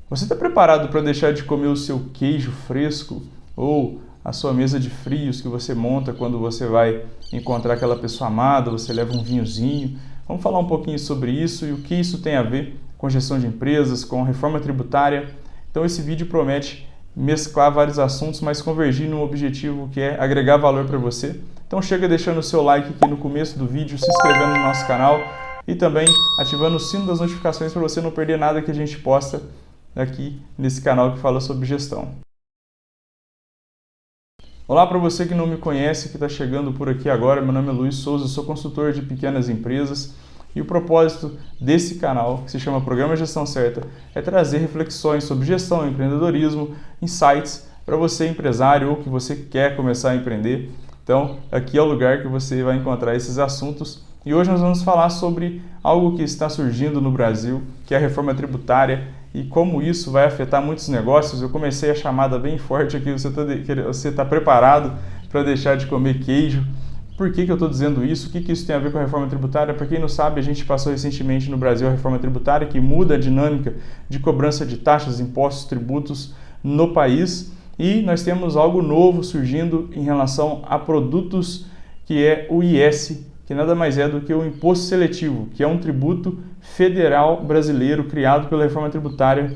Você está preparado para deixar de comer o seu queijo fresco ou a sua mesa de frios que você monta quando você vai encontrar aquela pessoa amada, você leva um vinhozinho? Vamos falar um pouquinho sobre isso e o que isso tem a ver com gestão de empresas, com reforma tributária. Então esse vídeo promete mesclar vários assuntos, mas convergir num objetivo que é agregar valor para você. Então chega deixando o seu like aqui no começo do vídeo, se inscrevendo no nosso canal e também ativando o sino das notificações para você não perder nada que a gente posta aqui nesse canal que fala sobre gestão. Olá para você que não me conhece, que está chegando por aqui agora, meu nome é Luiz Souza, sou consultor de pequenas empresas e o propósito desse canal, que se chama Programa Gestão Certa, é trazer reflexões sobre gestão, empreendedorismo, insights para você empresário ou que você quer começar a empreender. Então aqui é o lugar que você vai encontrar esses assuntos e hoje nós vamos falar sobre algo que está surgindo no Brasil, que é a reforma tributária e como isso vai afetar muitos negócios. Eu comecei a chamada bem forte aqui, você está preparado para deixar de comer queijo? Por que eu estou dizendo isso? O que isso tem a ver com a reforma tributária? Para quem não sabe, a gente passou recentemente no Brasil a reforma tributária que muda a dinâmica de cobrança de taxas, impostos, tributos no país e nós temos algo novo surgindo em relação a produtos que é o IS, que nada mais é do que o imposto seletivo, que é um tributo federal brasileiro criado pela reforma tributária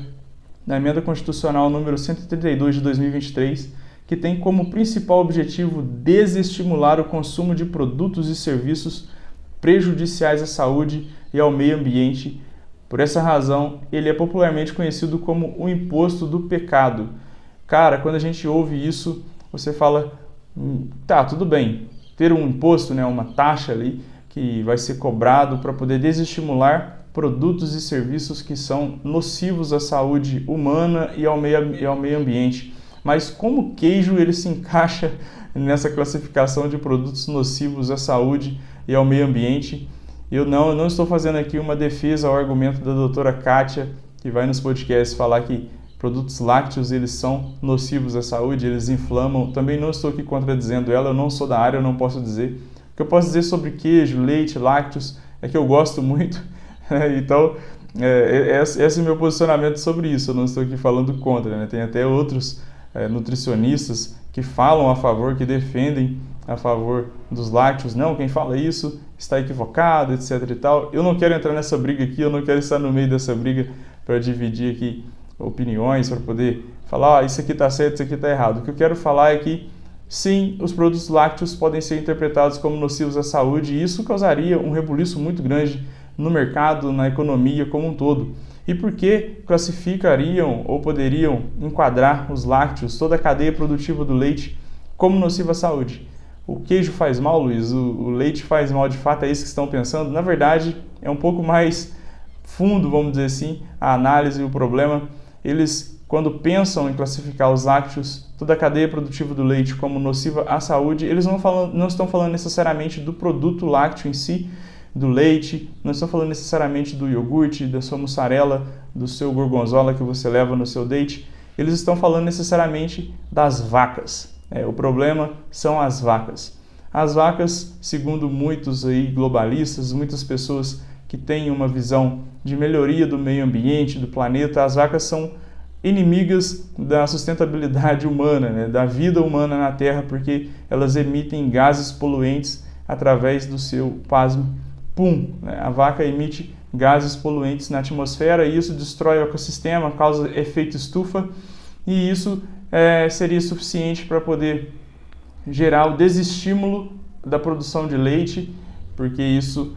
na emenda constitucional número 132 de 2023, que tem como principal objetivo desestimular o consumo de produtos e serviços prejudiciais à saúde e ao meio ambiente. Por essa razão, ele é popularmente conhecido como o imposto do pecado. Cara, quando a gente ouve isso, você fala, tá, tudo bem, ter um imposto, né, uma taxa ali que vai ser cobrado para poder desestimular produtos e serviços que são nocivos à saúde humana e ao meio ambiente. Mas como o queijo ele se encaixa nessa classificação de produtos nocivos à saúde e ao meio ambiente? Eu não estou fazendo aqui uma defesa ao argumento da doutora Kátia, que vai nos podcasts falar que produtos lácteos eles são nocivos à saúde, eles inflamam. Também não estou aqui contradizendo ela, eu não sou da área, eu não posso dizer. O que eu posso dizer sobre queijo, leite, lácteos é que eu gosto muito. Então, esse é o meu posicionamento sobre isso, eu não estou aqui falando contra, né? Tem até outros nutricionistas que falam a favor, que defendem a favor dos lácteos. Não, quem fala isso está equivocado, etc e tal. Eu não quero entrar nessa briga aqui, eu não quero estar no meio dessa briga para dividir aqui opiniões, para poder falar, isso aqui está certo, isso aqui está errado. O que eu quero falar é que, sim, os produtos lácteos podem ser interpretados como nocivos à saúde e isso causaria um rebuliço muito grande no mercado, na economia como um todo. E por que classificariam ou poderiam enquadrar os lácteos, toda a cadeia produtiva do leite, como nociva à saúde? O queijo faz mal, Luiz? O leite faz mal de fato? É isso que estão pensando? Na verdade, é um pouco mais fundo, vamos dizer assim, a análise e o problema. Eles, quando pensam em classificar os lácteos, toda a cadeia produtiva do leite como nociva à saúde, eles não estão falando necessariamente do produto lácteo em si, do leite, não estão falando necessariamente do iogurte, da sua mussarela, do seu gorgonzola que você leva no seu date, eles estão falando necessariamente das vacas. O problema são as vacas. As vacas, segundo muitos aí globalistas, muitas pessoas que têm uma visão de melhoria do meio ambiente, do planeta, as vacas são inimigas da sustentabilidade humana, né, da vida humana na Terra, porque elas emitem gases poluentes através do seu pasme pum. Né? A vaca emite gases poluentes na atmosfera e isso destrói o ecossistema, causa efeito estufa e isso seria suficiente para poder gerar o desestímulo da produção de leite, porque isso,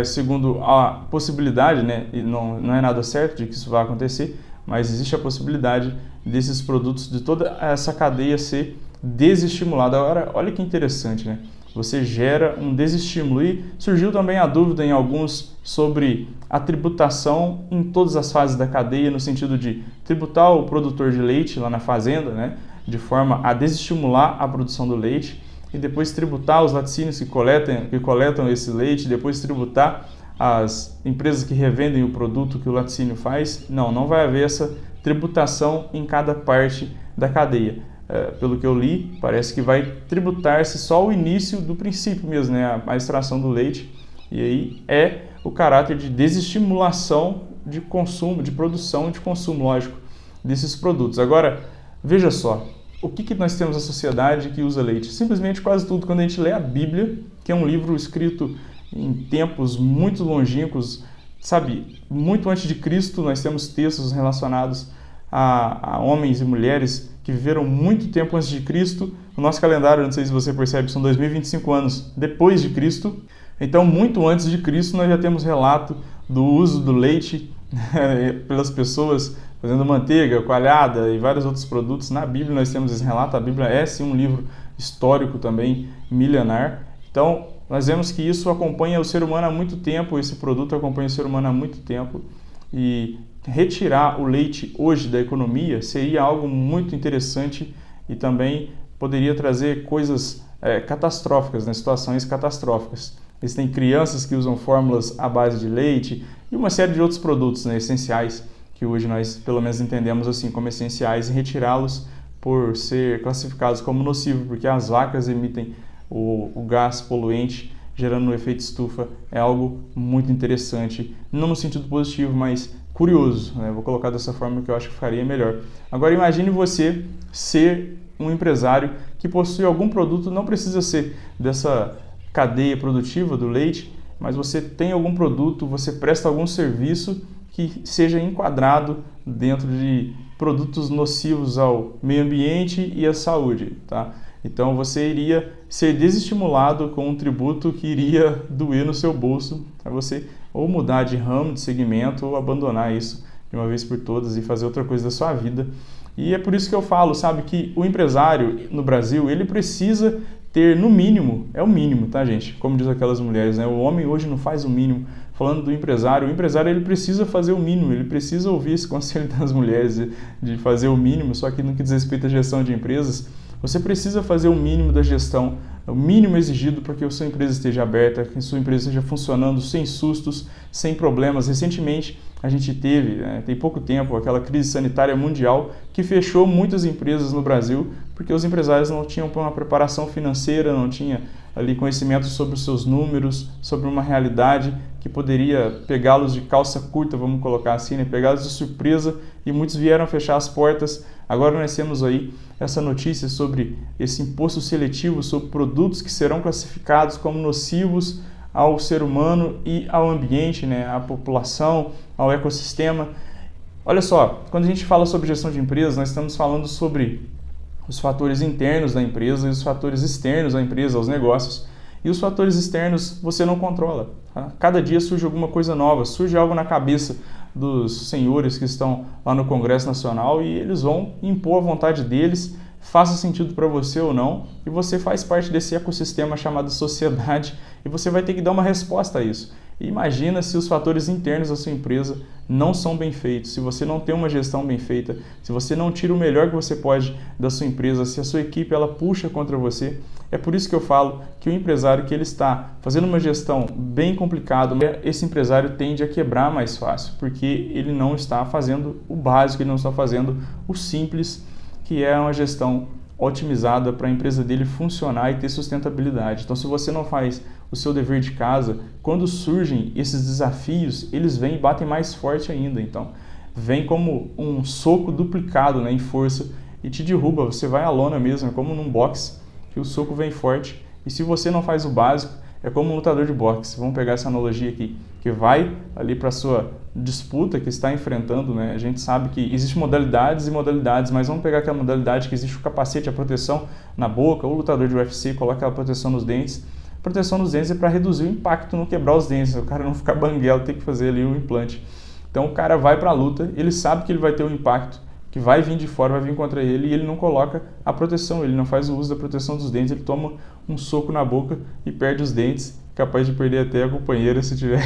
segundo a possibilidade, né, e não é nada certo de que isso vai acontecer, mas existe a possibilidade desses produtos, de toda essa cadeia ser desestimulada. Agora, olha que interessante, né? Você gera um desestímulo. E surgiu também a dúvida em alguns sobre a tributação em todas as fases da cadeia, no sentido de tributar o produtor de leite lá na fazenda, né, de forma a desestimular a produção do leite, e depois tributar os laticínios que coletam esse leite, depois tributar as empresas que revendem o produto que o laticínio faz. Não vai haver essa tributação em cada parte da cadeia. Pelo que eu li, parece que vai tributar-se só o início do princípio mesmo, né? A extração do leite. E aí é o caráter de desestimulação de consumo, de produção e de consumo, lógico. desses produtos. Agora, veja só, o que nós temos na sociedade que usa leite? Simplesmente quase tudo. Quando a gente lê a Bíblia, que é um livro escrito em tempos muito longínquos, sabe, muito antes de Cristo, nós temos textos relacionados a homens e mulheres que viveram muito tempo antes de Cristo. O nosso calendário, não sei se você percebe, são 2025 anos depois de Cristo. Então, muito antes de Cristo, nós já temos relato do uso do leite pelas pessoas fazendo manteiga, coalhada e vários outros produtos. Na Bíblia nós temos esse relato. A Bíblia é sim um livro histórico também, milenar. Então, nós vemos que isso acompanha o ser humano há muito tempo, esse produto acompanha o ser humano há muito tempo. E retirar o leite hoje da economia seria algo muito interessante e também poderia trazer coisas catastróficas, né? Situações catastróficas. Existem crianças que usam fórmulas à base de leite e uma série de outros produtos, né, essenciais, que hoje nós pelo menos entendemos assim como essenciais, e retirá-los por ser classificados como nocivo, porque as vacas emitem o gás poluente gerando um efeito estufa, é algo muito interessante, não no sentido positivo, mas curioso, né? Vou colocar dessa forma que eu acho que ficaria melhor. Agora imagine você ser um empresário que possui algum produto, não precisa ser dessa cadeia produtiva do leite, mas você tem algum produto, você presta algum serviço que seja enquadrado dentro de produtos nocivos ao meio ambiente e à saúde, tá? Então você iria ser desestimulado com um tributo que iria doer no seu bolso para você ou mudar de ramo, de segmento, ou abandonar isso de uma vez por todas e fazer outra coisa da sua vida. E é por isso que eu falo, sabe, que o empresário no Brasil, ele precisa ter no mínimo, é o mínimo, tá, gente? Como diz aquelas mulheres, né? O homem hoje não faz o mínimo. Falando do empresário, o empresário ele precisa fazer o mínimo, ele precisa ouvir esse conselho das mulheres de fazer o mínimo, só que no que diz respeito à gestão de empresas, você precisa fazer o mínimo da gestão, o mínimo exigido para que a sua empresa esteja aberta, que a sua empresa esteja funcionando sem sustos, sem problemas. Recentemente, a gente teve, tem pouco tempo, aquela crise sanitária mundial que fechou muitas empresas no Brasil porque os empresários não tinham uma preparação financeira, não tinham ali conhecimento sobre os seus números, sobre uma realidade que poderia pegá-los de calça curta, vamos colocar assim, né? Pegá-los de surpresa, e muitos vieram fechar as portas. Agora nós temos aí essa notícia sobre esse imposto seletivo sobre produtos que serão classificados como nocivos ao ser humano e ao ambiente, né? À população, ao ecossistema. Olha só, quando a gente fala sobre gestão de empresas, nós estamos falando sobre os fatores internos da empresa e os fatores externos da empresa, aos negócios. E os fatores externos você não controla. Tá? Cada dia surge alguma coisa nova, surge algo na cabeça dos senhores que estão lá no Congresso Nacional e eles vão impor a vontade deles, faça sentido para você ou não, e você faz parte desse ecossistema chamado sociedade e você vai ter que dar uma resposta a isso. E imagina se os fatores internos da sua empresa não são bem feitos, se você não tem uma gestão bem feita, se você não tira o melhor que você pode da sua empresa, se a sua equipe ela puxa contra você. É por isso que eu falo que o empresário que ele está fazendo uma gestão bem complicada, esse empresário tende a quebrar mais fácil, porque ele não está fazendo o básico, ele não está fazendo o simples, que é uma gestão otimizada para a empresa dele funcionar e ter sustentabilidade. Então, se você não faz o seu dever de casa, quando surgem esses desafios, eles vêm e batem mais forte ainda. Então, vem como um soco duplicado, né, em força e te derruba. Você vai à lona mesmo, é como num boxe, que o soco vem forte. E se você não faz o básico, é como um lutador de boxe. Vamos pegar essa analogia aqui, que vai ali para a sua disputa que está enfrentando, né? A gente sabe que existem modalidades e modalidades, mas vamos pegar aquela modalidade que existe o capacete, a proteção na boca, o lutador de UFC coloca aquela proteção nos dentes. A proteção nos dentes é para reduzir o impacto, não quebrar os dentes, o cara não ficar banguelo, tem que fazer ali um implante. Então o cara vai para a luta, ele sabe que ele vai ter um impacto, que vai vir de fora, vai vir contra ele, e ele não coloca a proteção, ele não faz o uso da proteção dos dentes, ele toma um soco na boca e perde os dentes, capaz de perder até a companheira se tiver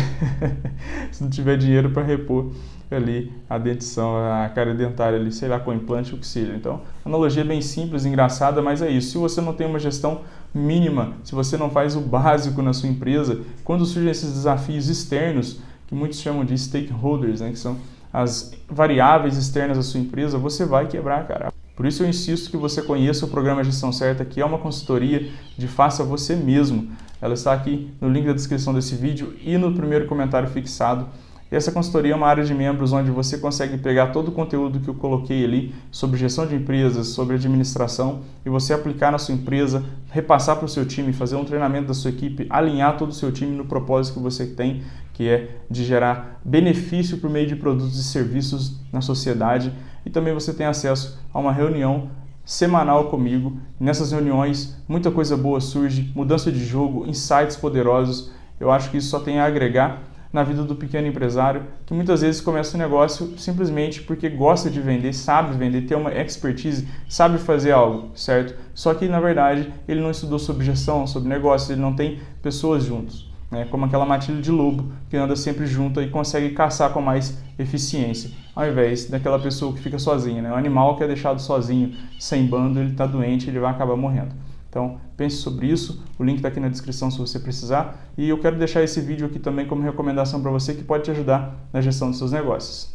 se não tiver dinheiro para repor ali a dentição, a cárie dentária ali, sei lá, com implante ou o que seja. Então, analogia é bem simples, engraçada, mas é isso. Se você não tem uma gestão mínima, se você não faz o básico na sua empresa, quando surgem esses desafios externos, que muitos chamam de stakeholders, né, que são as variáveis externas da sua empresa, você vai quebrar, cara. Por isso eu insisto que você conheça o programa Gestão Certa, que é uma consultoria de faça você mesmo. Ela está aqui no link da descrição desse vídeo e no primeiro comentário fixado. E essa consultoria é uma área de membros onde você consegue pegar todo o conteúdo que eu coloquei ali sobre gestão de empresas, sobre administração, e você aplicar na sua empresa, repassar para o seu time, fazer um treinamento da sua equipe, alinhar todo o seu time no propósito que você tem, que é de gerar benefício por meio de produtos e serviços na sociedade. E também você tem acesso a uma reunião semanal comigo. Nessas reuniões, muita coisa boa surge, mudança de jogo, insights poderosos. Eu acho que isso só tem a agregar na vida do pequeno empresário, que muitas vezes começa um negócio simplesmente porque gosta de vender, sabe vender, tem uma expertise, sabe fazer algo, certo? Só que, na verdade, ele não estudou sobre gestão, sobre negócios, ele não tem pessoas juntos, né? Como aquela matilha de lobo que anda sempre junto e consegue caçar com mais eficiência, ao invés daquela pessoa que fica sozinha, né? O animal que é deixado sozinho, sem bando, ele está doente, ele vai acabar morrendo. Então, pense sobre isso, o link está aqui na descrição se você precisar, e eu quero deixar esse vídeo aqui também como recomendação para você que pode te ajudar na gestão dos seus negócios.